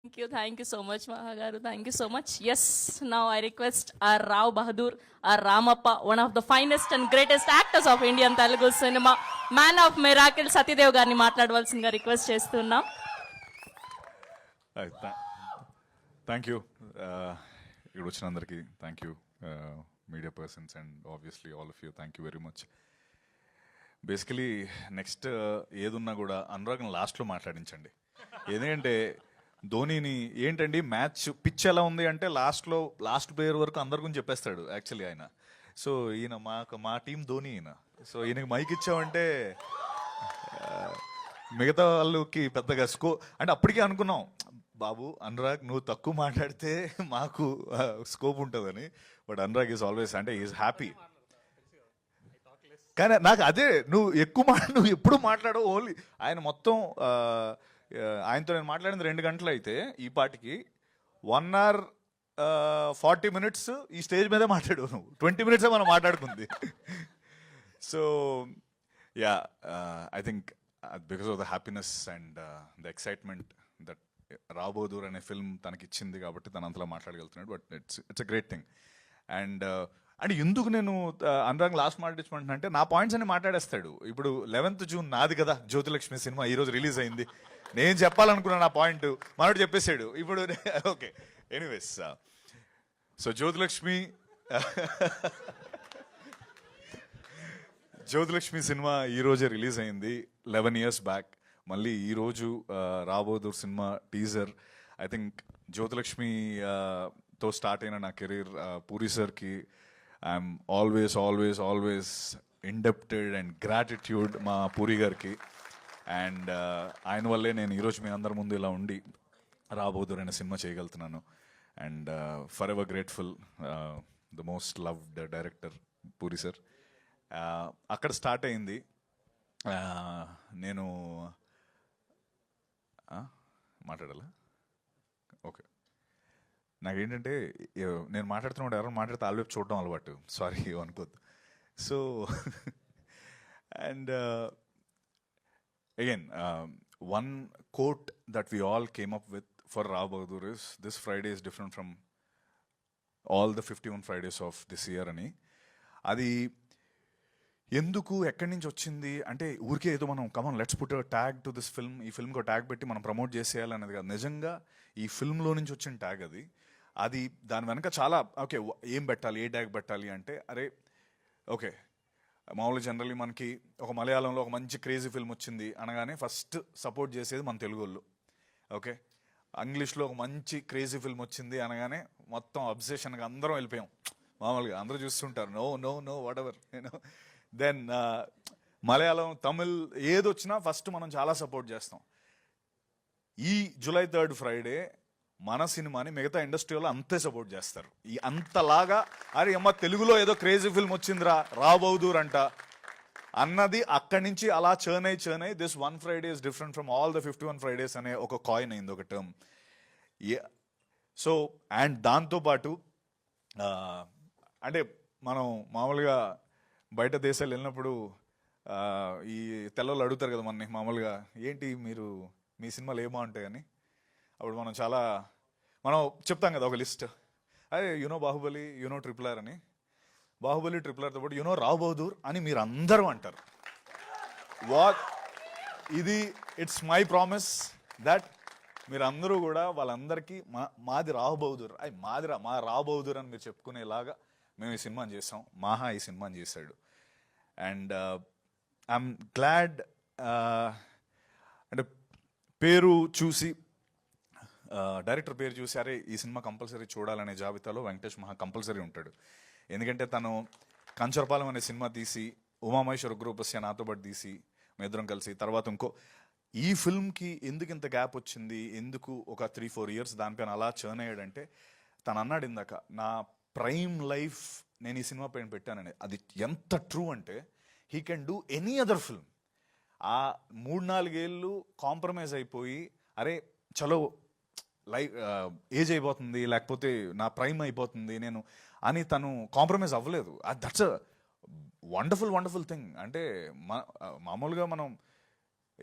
Thank you so much, Mahagaru. Thank you so much. Yes, now I request our Rao Bahadur, our Ramappa, one of the finest and greatest actors of Indian Telugu cinema, man of miracle, Satyadev గారిని మాట్లాడవలసిందిగా request చేస్తున్నాం. Thank you ఇక్కడ వచ్చిన అందరికీ thank you media persons and obviously all of you thank you very much. Basically next ఏదున్నా కూడా అనురాగ్ని లాస్ట్లో మాట్లాడించండి. ఎందుకంటే ధోనీని ఏంటండి మ్యాచ్ పిచ్ ఎలా ఉంది అంటే లాస్ట్ ప్లేయర్ వరకు అందరి గురించి చెప్పేస్తాడు యాక్చువల్లీ ఆయన. సో ఈయన మా టీం ధోని ఈయన. సో ఈయనకి మైక్ ఇచ్చామంటే మిగతా వాళ్ళకి పెద్దగా అంటే అప్పటికే అనుకున్నాం బాబు అనురాగ్ నువ్వు తక్కువ మాట్లాడితే మాకు స్కోప్ ఉంటుందని. బట్ అనురాగ్ ఈజ్ ఆల్వేస్ అంటే ఈజ్ హ్యాపీ. కానీ నాకు అదే నువ్వు ఎప్పుడు మాట్లాడవు ఓన్లీ ఆయన మొత్తం ఆయనతో నేను మాట్లాడింది 2 గంటలు అయితే ఈ పాటికి 1 hour 40 minutes ఈ స్టేజ్ మీదే మాట్లాడు నువ్వు 20 minutes మనం మాట్లాడుకుంది. So ya I think because of the happiness and the excitement that రాబోదూర్ అనే ఫిల్మ్ తనకి ఇచ్చింది కాబట్టి తను అంతలా మాట్లాడగలుగుతున్నాడు. But it's a great thing. And అంటే ఎందుకు నేను అనురాగ్ లాస్ట్ మాట్లాడించమంటున్నా అంటే నా పాయింట్స్ అన్ని మాట్లాడేస్తాడు. ఇప్పుడు 11th June నాది కదా జ్యోతిలక్ష్మి సినిమా ఈరోజు రిలీజ్ అయింది. నేను చెప్పాలనుకున్నా నా పాయింట్ మనోడు చెప్పేశాడు. ఇప్పుడు okay anyways so Jyothilakshmi cinema ఈరోజే రిలీజ్ అయింది 11 years బ్యాక్. మళ్ళీ ఈరోజు రాబోదూర్ cinema teaser. I think Jyothilakshmi తో స్టార్ట్ అయిన నా కెరీర్ పూరి సార్కి I'm always indebted and gratitude మా పూరి గారికి. అండ్ ఆయన వల్లే నేను ఈరోజు మీ అందరి ముందు ఇలా ఉండి రాబోదూర్ అనే సినిమా చేయగలుగుతున్నాను. And for ever grateful the most loved director puri sir. అక్కడ స్టార్ట్ అయింది. నేను మాట్లాడాలా? ఓకే. నాకేంటంటే నేను మాట్లాడుతున్నప్పుడు ఎవరైనా మాట్లాడితే ఆల్వేపు చూడడం అలవాటు. సారీ అనుకోద్దు. So and again one quote that we all came up with for Rao Bahadur is this Friday is different from all the 51 Fridays of this year అని. అది ఎందుకు ఎక్కడి నుంచి వచ్చింది అంటే ఊరికే ఏదో మనం come on let's put tag to this film, ఈ ఫిల్మ్కి ట్యాగ్ పెట్టి మనం ప్రమోట్ చేసేయాలనేది కాదు. నిజంగా ఈ ఫిల్మ్లో నుంచి వచ్చిన ట్యాగ్ అది దాని వెనక చాలా ఓకే ఏం పెట్టాలి, ఏ ట్యాగ్ పెట్టాలి అంటే అరే ఓకే మామూలుగా జనరల్లీ మనకి ఒక మలయాళంలో ఒక మంచి క్రేజీ ఫిల్మ్ వచ్చింది అనగానే ఫస్ట్ సపోర్ట్ చేసేది మన తెలుగు వాళ్ళు. ఓకే ఇంగ్లీష్లో ఒక మంచి క్రేజీ ఫిల్మ్ వచ్చింది అనగానే మొత్తం అబ్సెషన్గా అందరం వెళ్ళిపోయాం. మామూలుగా అందరూ చూస్తుంటారు నో వాట్ ఎవర్ నేను. దెన్ మలయాళం తమిళ్ ఏదొచ్చినా ఫస్ట్ మనం చాలా సపోర్ట్ చేస్తాం. ఈ July 3rd Friday మన సినిమాని మిగతా ఇండస్ట్రీలో అంతే సపోర్ట్ చేస్తారు. ఈ అంతలాగా అరే అమ్మ తెలుగులో ఏదో క్రేజీ ఫిల్మ్ వచ్చిందిరా రాబోదూర్ అంట అన్నది అక్కడి నుంచి అలా చర్న్ అయి this 1 Friday is different from all the 51 Fridays అనే ఒక కాయిన్ అయింది, ఒక టర్మ్. సో అండ్ దాంతోపాటు అంటే మనం మామూలుగా బయట దేశాలు వెళ్ళినప్పుడు ఈ తెల్లవాళ్ళు అడుగుతారు కదా మనని మామూలుగా ఏంటి మీరు మీ సినిమాలు ఏమో ఉంటాయని. అప్పుడు మనం చెప్తాం కదా ఒక లిస్ట్. అదే యునో బాహుబలి, యునో RRR అని. బాహుబలి RRRతో పాటు యునో రావ్ బహదూర్ అని మీరు అందరూ అంటారు. ఇది ఇట్స్ మై ప్రామిస్ దట్ మీరు అందరూ కూడా వాళ్ళందరికీ మాది రావ్ బహదూర్ మా రావ్ బహదూర్ అని మీరు చెప్పుకునేలాగా మేము ఈ సినిమాని చేసాం. మాహా ఈ సినిమాని చేశాడు. అండ్ ఐఎమ్ గ్లాడ్ అంటే పేరు చూసి డైరెక్టర్ పేరు చూసి అరే ఈ సినిమా కంపల్సరీ చూడాలనే జాబితాలో వెంకటేష్ మహా కంపల్సరీ ఉంటాడు. ఎందుకంటే తను కంచరపాలెం అనే సినిమా తీసి ఉమామహేశ్వర గ్రూపస్య నాతో పాటు తీసి మేమిద్దరం కలిసి తర్వాత ఇంకో ఈ ఫిల్మ్కి ఎందుకు ఇంత గ్యాప్ వచ్చింది, ఎందుకు ఒక 3-4 years దానిపైన అలా చర్న్ అయ్యాడంటే తను అన్నాడు ఇందాక నా ప్రైమ్ లైఫ్ నేను ఈ సినిమా పైన పెట్టానని. అది ఎంత ట్రూ అంటే he can do any other film. ఆ 3-4 ఏళ్ళు కాంప్రమైజ్ అయిపోయి అరే చలో లైఫ్ ఏజ్ అయిపోతుంది లేకపోతే నా ప్రైమ్ అయిపోతుంది నేను అని తను కాంప్రమైజ్ అవ్వలేదు. That's a wonderful thing. అంటే మామూలుగా మనం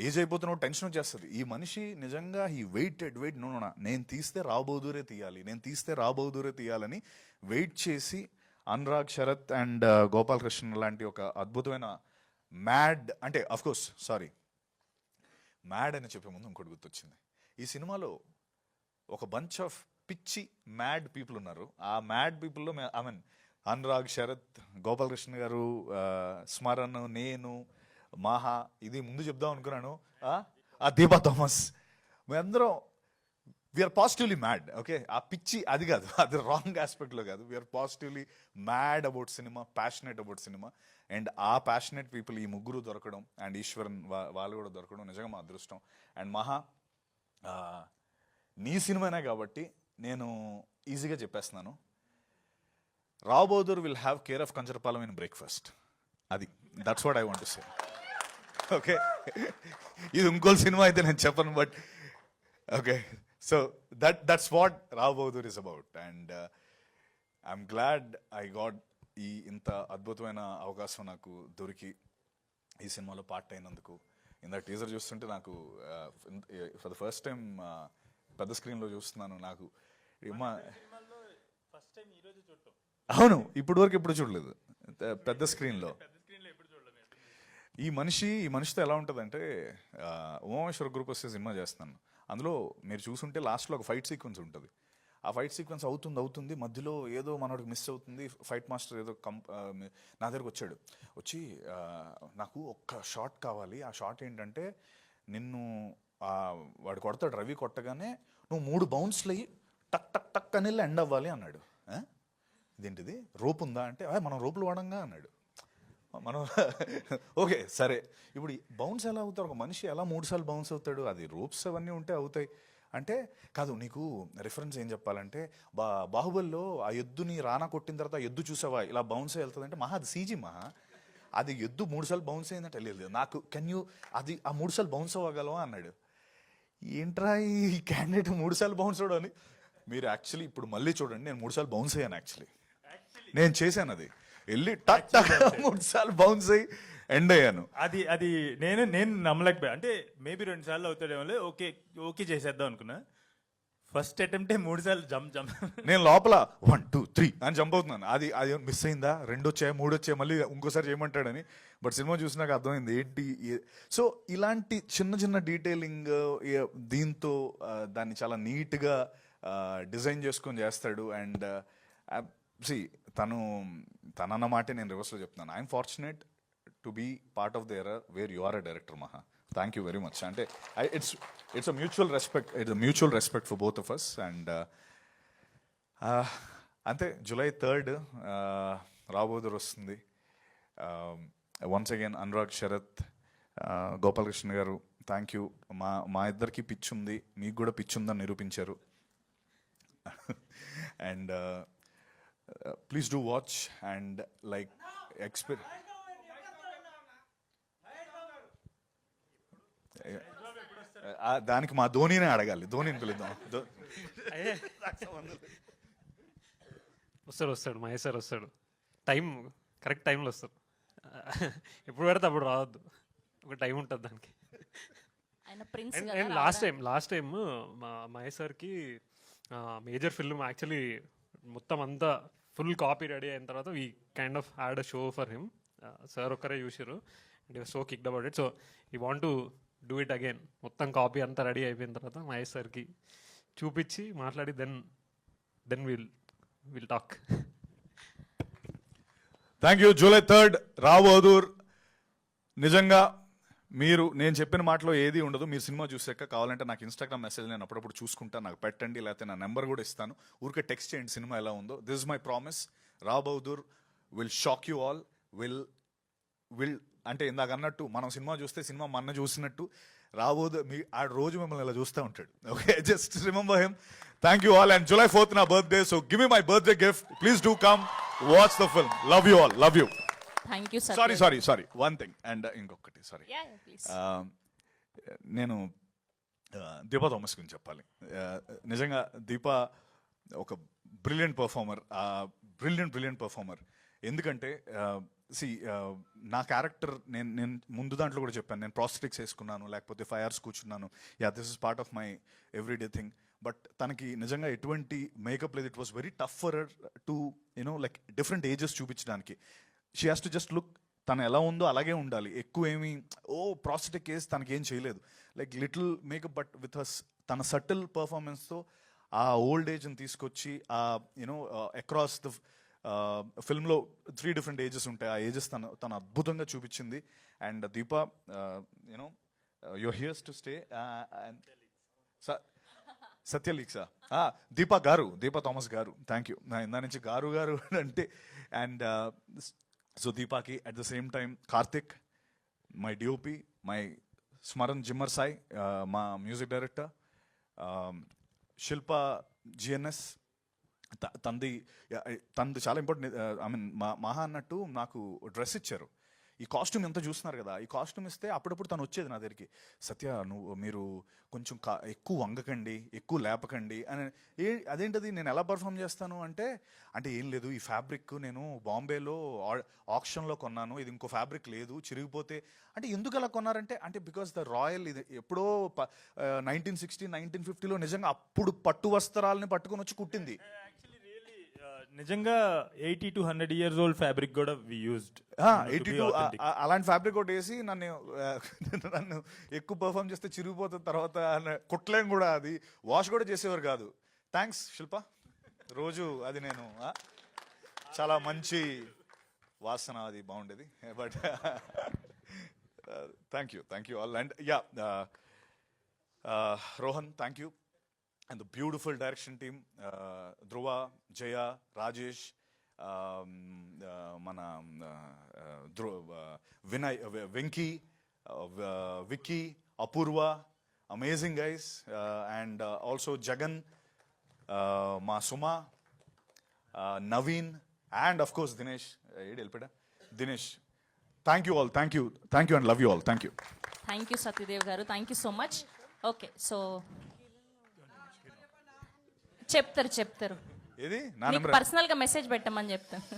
ఏజ్ అయిపోతున్నావు టెన్షన్ వచ్చేస్తుంది. ఈ మనిషి నిజంగా ఈ వెయిట్ నో నేను తీస్తే రావ్ బహదూరే తీయాలి, నేను తీస్తే రావ్ బహదూరే తీయాలని వెయిట్ చేసి అనురాగ్ శరత్ అండ్ గోపాల్ కృష్ణ లాంటి ఒక అద్భుతమైన మ్యాడ్, అంటే అఫ్కోర్స్ సారీ మ్యాడ్ అని చెప్పే ముందు ఇంకోటి గుర్తొచ్చింది. ఈ సినిమాలో ఒక బంచ్ ఆఫ్ పిచ్చి మ్యాడ్ పీపుల్ ఉన్నారు. ఆ మ్యాడ్ పీపుల్లో ఐ మీన్ అనురాగ్ శరత్, గోపాల్ కృష్ణ గారు, స్మరణ్, నేను, మాహా, ఇది ముందు చెప్దాం అనుకున్నాను, ఆ దీపా థామస్, మేమందరం వీఆర్ పాజిటివ్లీ మ్యాడ్. ఓకే, ఆ పిచ్చి అది కాదు, అది రాంగ్ ఆస్పెక్ట్లో కాదు. We are positively mad about cinema, passionate about cinema. And ఆ ప్యాషనెట్ పీపుల్ ఈ ముగ్గురు దొరకడం అండ్ ఈశ్వరన్ వాళ్ళు కూడా దొరకడం నిజంగా మా అదృష్టం. అండ్ మహా, నీ సినిమానే కాబట్టి నేను ఈజీగా చెప్పేస్తున్నాను, Rao Bahadur will have care of Kancharapalem in breakfast. అది that's what I want to say. Okay, ఇది ఇంకో సినిమా అయితే నేను చెప్పను, but okay, so that's what Rao Bahadur is about. And I'm glad I got ఈ ఇంత అద్భుతమైన అవకాశం నాకు దొరికి ఈ సినిమాలో పార్ట్ అయినందుకు. ఇందాక టీజర్ చూస్తుంటే నాకు ఫర్ ద ఫస్ట్ టైం పెద్ద స్క్రీన్లో చూస్తున్నాను. నాకు అవును, ఇప్పటి వరకు ఎప్పుడు చూడలేదు పెద్ద స్క్రీన్లో. ఈ మనిషితో ఎలా ఉంటుందంటే, ఉమామేశ్వర గ్రూప్ వస్తే సినిమా చేస్తున్నాను, అందులో మీరు చూసుంటే లాస్ట్లో ఒక ఫైట్ సీక్వెన్స్ ఉంటుంది. ఆ ఫైట్ సీక్వెన్స్ అవుతుంది, మధ్యలో ఏదో మనోడికి మిస్ అవుతుంది. ఫైట్ మాస్టర్ ఏదో నా దగ్గరకు వచ్చి నాకు ఒక్క షాట్ కావాలి. ఆ షాట్ ఏంటంటే, నిన్ను వాడు కొడతాడు, రవి కొట్టగానే నువ్వు 3 బౌన్స్లు అయ్యి టక్ టక్ టక్ అని ఎండ్ అవ్వాలి అన్నాడు. ఇదేంటిది, రోప్ ఉందా అంటే, మనం రోపులు వాడంగా అన్నాడు. మనం ఓకే సరే, ఇప్పుడు బౌన్స్ ఎలా అవుతారు, ఒక మనిషి ఎలా 3 సార్లు బౌన్స్ అవుతాడు, అది రోప్స్ అవన్నీ ఉంటే అవుతాయి అంటే. కాదు, నీకు రిఫరెన్స్ ఏం చెప్పాలంటే, బాహుబలిలో ఆ ఎద్దుని రానా కొట్టిన తర్వాత ఎద్దు చూసావా ఇలా బౌన్స్ వెళ్తుందంటే, మహా అది సీజీ, మహా అది ఎద్దు 3 సార్లు బౌన్స్ అయిందంటే లేదు నాకు, కెన్ యూ అది ఆ 3 సార్లు బౌన్స్ అవ్వగలవా అన్నాడు. ఏంట్రా ఈ క్యాండిడేట్ 3 సార్లు బౌన్స్ అవడం అని. మీరు యాక్చువల్లీ ఇప్పుడు మళ్ళీ చూడండి, నేను 3 సార్లు బౌన్స్ అయ్యాను. యాక్చువల్లీ నేను చేశాను అది, వెళ్ళి టక్ టక్ 3 సార్లు బౌన్స్ అయ్యి ఎండ్ అయ్యాను. అది నేను నమ్మలేకపోయా. అంటే మేబీ 2 సార్లు అవుతాడేమో, ఓకే చేసేద్దాం అనుకున్నా. ఫస్ట్ అటెంప్టే 3 సార్లు జంప్. నేను లోపల 1 2 3 అని జంప్ అవుతున్నాను. అది మిస్ అయిందా, 2 వచ్చాయి 3 వచ్చాయి, మళ్ళీ ఇంకోసారి చేయమంటాడని. బట్ సినిమా చూసినాక అర్థమైంది ఏంటి. సో ఇలాంటి చిన్న డీటెయిలింగ్ దీంతో దాన్ని చాలా నీట్గా డిజైన్ చేసుకొని చేస్తాడు. అండ్ తనన్న మాటే నేను రివర్స్లో చెప్తున్నాను. I'm fortunate to be part of the era where you are a director, Maha. Thank you very much. అంటే it's a mutual respect for both of us. And అంతే, July 3rd రావ్ బహదూర్ వస్తుంది. Once again Anurag Sharath, Gopal Krishna garu, thank you. మా ఇద్దరికి pitch ఉంది, మీకు కూడా pitch ఉందని నిరూపించారు. And please do watch and like దానికి మా ధోనినే అడగాలి, ధోనిని పిలుద్దాం. వస్తాడు మహేష్ సార్ వస్తాడు, కరెక్ట్ టైంలో వస్తాడు. ఎప్పుడు పెడితే అప్పుడు రావద్దు, ఒక టైం ఉంటుంది దానికి. అండ్ లాస్ట్ టైం మా మహేష్ సార్కి మేజర్ ఫిల్మ్ యాక్చువల్లీ మొత్తం అంతా ఫుల్ కాపీ రెడీ అయిన తర్వాత we kind of had a show for him. Sir ఒక్కరే చూసారు and so kicked about it. So we want to do it again. మొత్తం కాపీ అంతా రెడీ అయిపోయిన తర్వాత మహేష్ సార్కి చూపించి మాట్లాడి then will talk. Thank you. July 3rd Rao Bahadur. నిజంగా నేను చెప్పిన మాటలో ఏది ఉండదు. మీరు సినిమా చూసాక కావాలంటే నాకు ఇన్స్టాగ్రామ్ మెసేజ్ నేను అప్పుడప్పుడు చూసుకుంటాను, నాకు పెట్టండి, లేకపోతే నా నెంబర్ కూడా ఇస్తాను. ఊరికే టెక్స్ట్ చేయండి సినిమా ఎలా ఉందో. This is my promise. Rao Bahadur will shock you all. Will అంటే ఇందాక అన్నట్టు, మనం సినిమా చూస్తే సినిమా మన చూసినట్టు రావ్ బహదూర్ ఆ రోజు మిమ్మల్ని ఇలా చూస్తూ ఉంటాడు. Okay, just remember him. Thank you all. And July 4th నా birthday, so give me my birthday gift. Please do come watch the film. Love you all. Love you. Thank you. Sorry one thing. And ఇంకొకటి sorry, నేను Deepa Thomas గురించి చెప్పాలి. నిజంగా దీపా ఒక brilliant performer. Brilliant performer. ఎందుకంటే C నా character నేను ముందు దాంట్లో కూడా చెప్పాను, నేను ప్రాస్థెటిక్స్ వేసుకున్నాను, లేకపోతే 5 hours కూర్చున్నాను, this is part of my everyday thing. But తనకి నిజంగా ఎటువంటి మేకప్ లేదు. It was very tough for to like different ages చూపించడానికి. She has to just look, తను ఎలా ఉందో అలాగే ఉండాలి. ఎక్కువ ఏమి ప్రాస్థెటిక్ వేసి తనకి ఏం చేయలేదు, like little makeup, but with his తన సటిల్ పర్ఫార్మెన్స్తో ఆ ఓల్డ్ ఏజ్ని తీసుకొచ్చి ఆ అక్రాస్ ద ఫిల్మ్లో 3 different ఏజెస్ ఉంటాయి. ఆ ఏజెస్ తను అద్భుతంగా చూపించింది. And Deepa your here's to stay. సత్యలీక్సా Deepa Thomas garu, thank you. ఇందా నుంచి గారు అంటే. అండ్ సో దీపాకి at the same time Karthik, my DOP, my Smaran జిమ్మర్ సాయి, మా మ్యూజిక్ డైరెక్టర్, శిల్ప జిఎన్ఎస్, తనది చాలా ఇంపార్టెంట్. ఐ మీన్ మహా అన్నట్టు నాకు డ్రెస్ ఇచ్చారు. ఈ కాస్ట్యూమ్ ఎంత చూస్తున్నారు కదా, ఈ కాస్ట్యూమ్ ఇస్తే అప్పుడప్పుడు తను వచ్చేది నా దగ్గరికి, సత్య మీరు కొంచెం ఎక్కువ వంగకండి, ఎక్కువ లేపకండి అని. అదేంటది, నేను ఎలా పర్ఫామ్ చేస్తాను అంటే ఏం లేదు, ఈ ఫ్యాబ్రిక్ నేను బాంబేలో ఆక్షన్లో కొన్నాను, ఇది ఇంకో ఫ్యాబ్రిక్ లేదు, చిరిగిపోతే. అంటే ఎందుకు అలా కొన్నారంటే బికాస్ ద రాయల్, ఇది ఎప్పుడో 1960, 1950లో నిజంగా అప్పుడు పట్టు వస్త్రాలని పట్టుకొని వచ్చి కుట్టింది. నిజంగా 80 to 100 years old ఫ్యాబ్రిక్ కూడా వి యూజ్డ్. 82 అలాంటి ఫ్యాబ్రిక్ ఒకటి వేసి నన్ను ఎక్కువ పర్ఫామ్ చేస్తే చిరిగిపోతుంది, తర్వాత కుట్టలేం కూడా, అది వాష్ కూడా చేసేవారు కాదు. థ్యాంక్స్ శిల్ప, రోజు అది నేను చాలా మంచి వాసన, అది బాగుండేది. But thank you all. And Rohan, thank you. And the beautiful direction team, Dhruva, Jaya, Rajesh, Vinay, Venki, Vicky, Apurva, amazing guys, and also Jagan, Ma Suma, Naveen, and of course Dinesh. Dinesh, thank you all, thank you and love you all, thank you. Thank you Satyadev garu, thank you so much. Okay, so చెప్తారు ఏది నా నీకు number personal గా message పెట్టమని చెప్తాను.